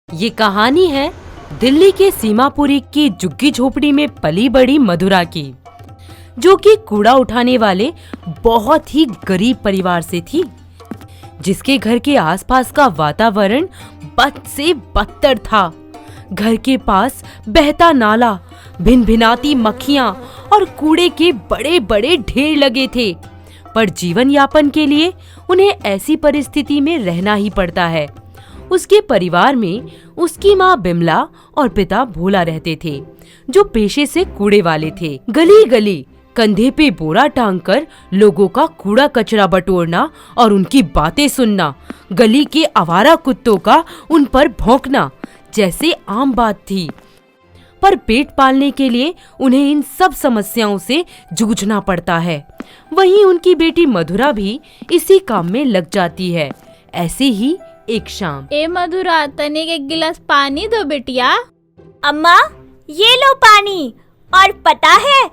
ये कहानी है दिल्ली के सीमापुरी की झुग्गी झोपड़ी में पली बड़ी मधुरा की, जो कि कूड़ा उठाने वाले बहुत ही गरीब परिवार से थी, जिसके घर के आसपास का वातावरण बद से बदतर था। घर के पास बहता नाला, भिनभिनाती मक्खियां और कूड़े के बड़े बड़े ढेर लगे थे। पर जीवन यापन के लिए उन्हें ऐसी परिस्थिति में रहना ही पड़ता है। उसके परिवार में उसकी माँ बिमला और पिता भोला रहते थे, जो पेशे से कूड़े वाले थे। गली गली कंधे पे बोरा टांग कर लोगों का कूड़ा कचरा बटोरना और उनकी बातें सुनना, गली के आवारा कुत्तों का उन पर भौंकना जैसे आम बात थी। पर पेट पालने के लिए उन्हें इन सब समस्याओं से जूझना पड़ता है। वहीं उनकी बेटी मधुरा भी इसी काम में लग जाती है। ऐसे ही एक शाम, ए मधुरा, तनिक एक गिलास पानी दो बेटिया। अम्मा, ये लो पानी। और पता है,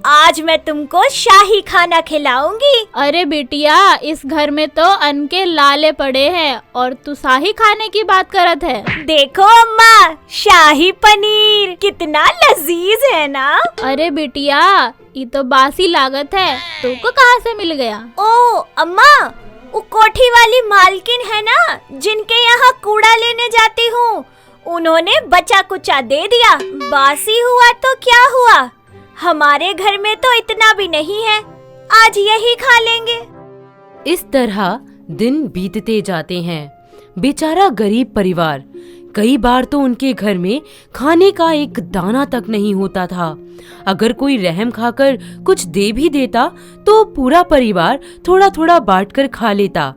आज मैं तुमको शाही खाना खिलाऊंगी। अरे बेटिया, इस घर में तो अन्न के लाले पड़े हैं और तू शाही खाने की बात करत है। देखो अम्मा, शाही पनीर कितना लजीज है ना। अरे बेटिया, ये तो बासी लागत है, तुमको कहाँ से मिल गया? ओ अम्मा, वो कोठी वाली मालकिन है ना, जिनके यहाँ कूड़ा लेने जाती हूँ, उन्होंने बचा कुचा दे दिया। बासी हुआ तो क्या हुआ, हमारे घर में तो इतना भी नहीं है, आज यही खा लेंगे। इस तरह दिन बीतते जाते हैं। बेचारा गरीब परिवार, कई बार तो उनके घर में खाने का एक दाना तक नहीं होता था। अगर कोई रहम खाकर कुछ दे भी देता तो पूरा परिवार थोड़ा थोड़ा बांटकर खा लेता।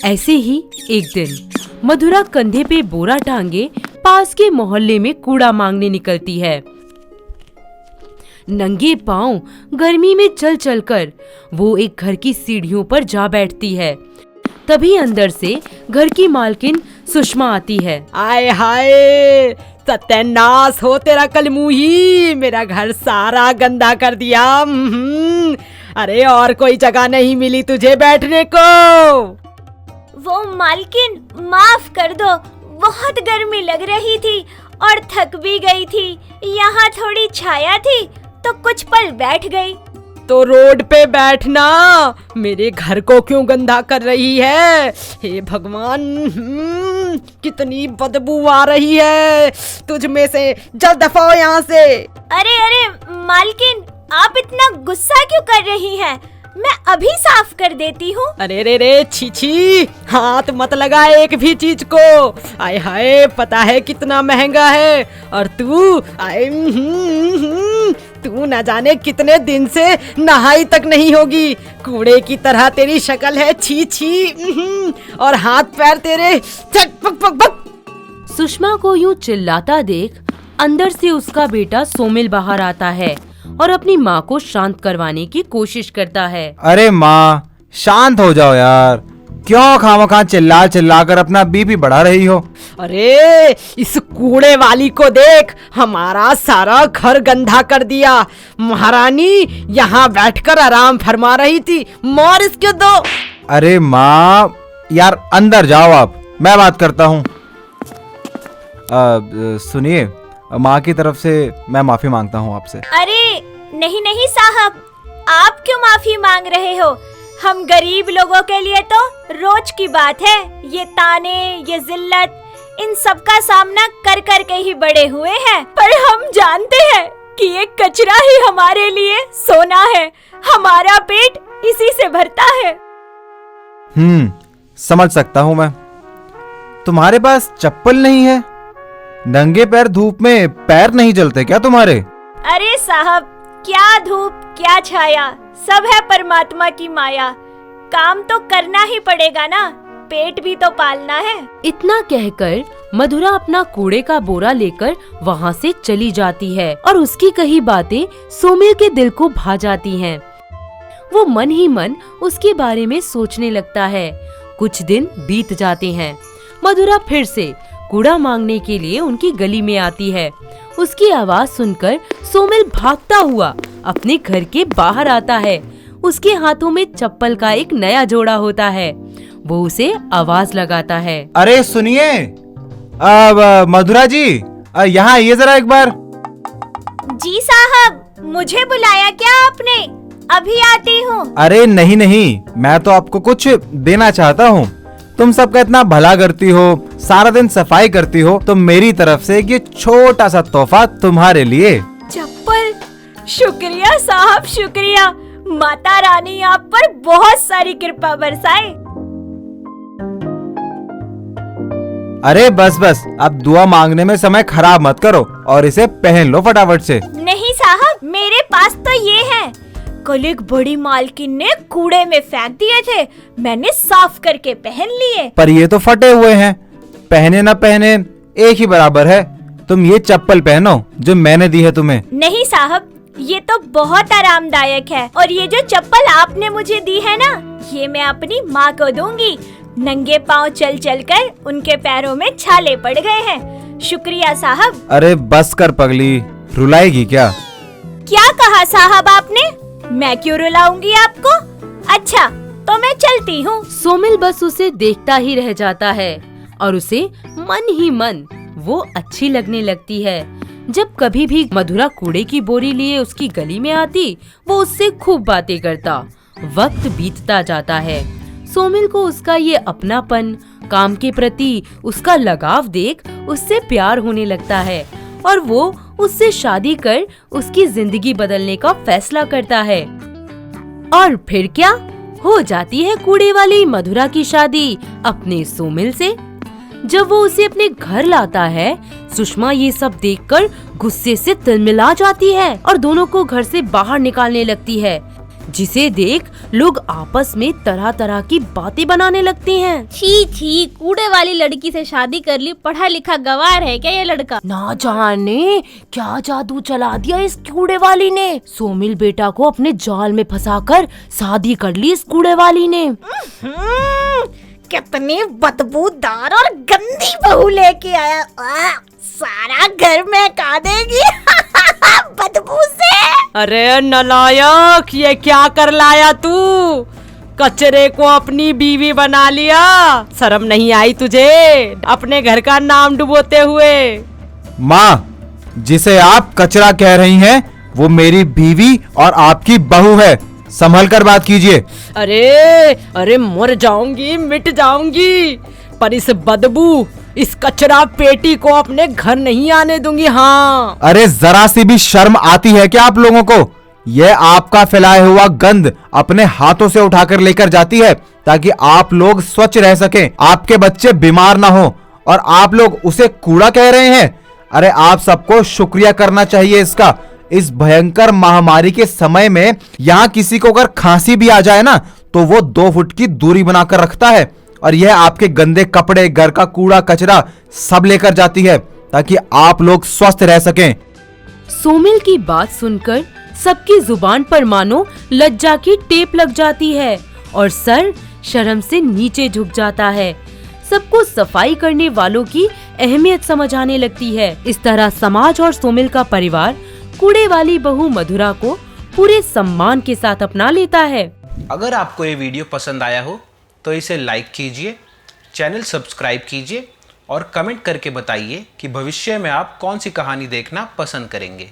ऐसे ही एक दिन मधुरा कंधे पे बोरा टांगे पास के मोहल्ले में कूड़ा मांगने निकलती है। नंगे पांव गर्मी में चल चलकर वो एक घर की सीढ़ियों पर जा बैठती है। तभी अंदर से घर की मालकिन सुषमा आती है। आय हाय, सत्यानाश हो तेरा कलमुही, मेरा घर सारा गंदा कर दिया। अरे और कोई जगह नहीं मिली तुझे बैठने को? वो मालकिन, माफ कर दो, बहुत गर्मी लग रही थी और थक भी गई थी। यहाँ थोड़ी छाया थी तो कुछ पल बैठ गई। तो रोड पे बैठना, मेरे घर को क्यों गंदा कर रही है? हे भगवान, कितनी बदबू आ रही है तुझ में से, जल्द दफा हो यहाँ से। अरे अरे मालकिन, आप इतना गुस्सा क्यों कर रही हैं? मैं अभी साफ कर देती हूँ। अरे रे रे, छी छी, हाथ मत लगा एक भी चीज को। आय हाय, पता है कितना महंगा है, और तू तू न जाने कितने दिन से नहाई तक नहीं होगी। कूड़े की तरह तेरी शक्ल है, छी छी, और हाथ पैर तेरे चक पक पक पक। सुषमा को यूं चिल्लाता देख अंदर से उसका बेटा सोमिल बाहर आता है और अपनी माँ को शांत करवाने की कोशिश करता है। अरे माँ, शांत हो जाओ यार, क्यों खामखा चिल्ला चिल्ला कर अपना बीपी बढ़ा रही हो? अरे इस कूड़े वाली को देख, हमारा सारा घर गंदा कर दिया। महारानी यहाँ बैठकर आराम फरमा रही थी, मार इसके दो। अरे माँ यार, अंदर जाओ आप, मैं बात करता हूँ। सुनिए, माँ की तरफ से मैं माफी मांगता हूँ आपसे। अरे नहीं नहीं साहब, आप क्यों माफी मांग रहे हो? हम गरीब लोगों के लिए तो रोज की बात है। ये ताने, ये जिल्लत, इन सब का सामना कर कर के ही बड़े हुए हैं। पर हम जानते हैं कि ये कचरा ही हमारे लिए सोना है। हमारा पेट इसी से भरता है। समझ सकता हूँ मैं। तुम्हारे पास चप्पल नहीं है? नंगे पैर धूप में पैर नहीं जलते क्या तुम्हारे? अरे साहब, क्या धूप क्या छाया, सब है परमात्मा की माया। काम तो करना ही पड़ेगा ना, पेट भी तो पालना है। इतना कहकर मधुरा अपना कूड़े का बोरा लेकर वहाँ से चली जाती है और उसकी कही बातें सोमिल के दिल को भा जाती हैं। वो मन ही मन उसके बारे में सोचने लगता है। कुछ दिन बीत जाते हैं। मधुरा फिर से कूड़ा मांगने के लिए उनकी गली में आती है। उसकी आवाज सुनकर सोमिल भागता हुआ अपने घर के बाहर आता है। उसके हाथों में चप्पल का एक नया जोड़ा होता है। वो उसे आवाज लगाता है। अरे सुनिए, मधुरा जी, यहाँ आइए जरा एक बार। जी साहब, मुझे बुलाया क्या आपने? अभी आती हूँ। अरे नहीं नहीं, मैं तो आपको कुछ देना चाहता हूँ। तुम सबका इतना भला करती हो, सारा दिन सफाई करती हो, तो मेरी तरफ से ये छोटा सा तोहफा तुम्हारे लिए। चप्पल? शुक्रिया साहब, शुक्रिया। माता रानी आप पर बहुत सारी कृपा बरसाए। अरे बस बस, अब दुआ मांगने में समय खराब मत करो और इसे पहन लो फटाफट से। नहीं साहब, मेरे पास तो ये है। कल एक बड़ी मालकिन ने कूड़े में फेंक दिए थे, मैंने साफ करके पहन लिए। पर ये तो फटे हुए हैं, पहने ना पहने एक ही बराबर है। तुम ये चप्पल पहनो जो मैंने दी है तुम्हें। नहीं साहब, ये तो बहुत आरामदायक है, और ये जो चप्पल आपने मुझे दी है ना, ये मैं अपनी माँ को दूंगी। नंगे पाँव चल चल कर उनके पैरों में छाले पड़ गए हैं। शुक्रिया साहब। अरे बस कर पगली, रुलाएगी क्या? क्या कहा साहब आपने? मैं क्यों रुलाऊंगी आपको? अच्छा, तो मैं चलती हूँ। सोमिल बस उसे देखता ही रह जाता है और उसे मन ही मन वो अच्छी लगने लगती है। जब कभी भी मधुरा कूड़े की बोरी लिए उसकी गली में आती, वो उससे खूब बातें करता। वक्त बीतता जाता है। सोमिल को उसका ये अपनापन, काम के प्रति उसका लगाव देख उससे प्यार होने लगता है और वो उससे शादी कर उसकी जिंदगी बदलने का फैसला करता है। और फिर क्या हो जाती है कूड़े वाली मधुरा की शादी अपने सोमिल से। जब वो उसे अपने घर लाता है, सुषमा ये सब देखकर गुस्से से तिलमिला जाती है और दोनों को घर से बाहर निकालने लगती है, जिसे देख लोग आपस में तरह तरह की बातें बनाने लगते हैं। छी छी, कूड़े वाली लड़की से शादी कर ली, पढ़ा लिखा गवार है क्या ये लड़का? ना जाने क्या जादू चला दिया इस कूड़े वाली ने। सोमिल बेटा को अपने जाल में फंसाकर शादी कर ली इस कूड़े वाली ने। कितनी बदबूदार और गंदी बहू लेके आया। सारा घर महका देगी बदबू से। अरे नलायक, ये क्या कर लाया तू? कचरे को अपनी बीवी बना लिया। शर्म नहीं आई तुझे अपने घर का नाम डुबोते हुए? माँ, जिसे आप कचरा कह रही हैं, वो मेरी बीवी और आपकी बहू है। संभल कर बात कीजिए। अरे अरे, मर जाऊंगी, मिट जाऊंगी, पर इस बदबू, इस कचरा पेटी को अपने घर नहीं आने दूंगी। हाँ। अरे जरा सी भी शर्म आती है क्या आप लोगों को? यह आपका फैलाया हुआ गंद अपने हाथों से उठाकर लेकर जाती है ताकि आप लोग स्वच्छ रह सकें, आपके बच्चे बीमार ना हो, और आप लोग उसे कूड़ा कह रहे हैं। अरे आप सबको शुक्रिया करना चाहिए इसका। इस भयंकर महामारी के समय में यहाँ किसी को अगर खांसी भी आ जाए ना, तो वो 2 फुट की दूरी बनाकर रखता है, और यह आपके गंदे कपड़े, घर का कूड़ा कचरा सब लेकर जाती है ताकि आप लोग स्वस्थ रह सकें। सोमिल की बात सुनकर सबकी जुबान पर मानो लज्जा की टेप लग जाती है और सर शर्म से नीचे झुक जाता है। सबको सफाई करने वालों की अहमियत समझ आने लगती है। इस तरह समाज और सोमिल का परिवार कूड़े वाली बहू मधुरा को पूरे सम्मान के साथ अपना लेता है। अगर आपको ये वीडियो पसंद आया हो तो इसे लाइक कीजिए, चैनल सब्सक्राइब कीजिए और कमेंट करके बताइए कि भविष्य में आप कौन सी कहानी देखना पसंद करेंगे।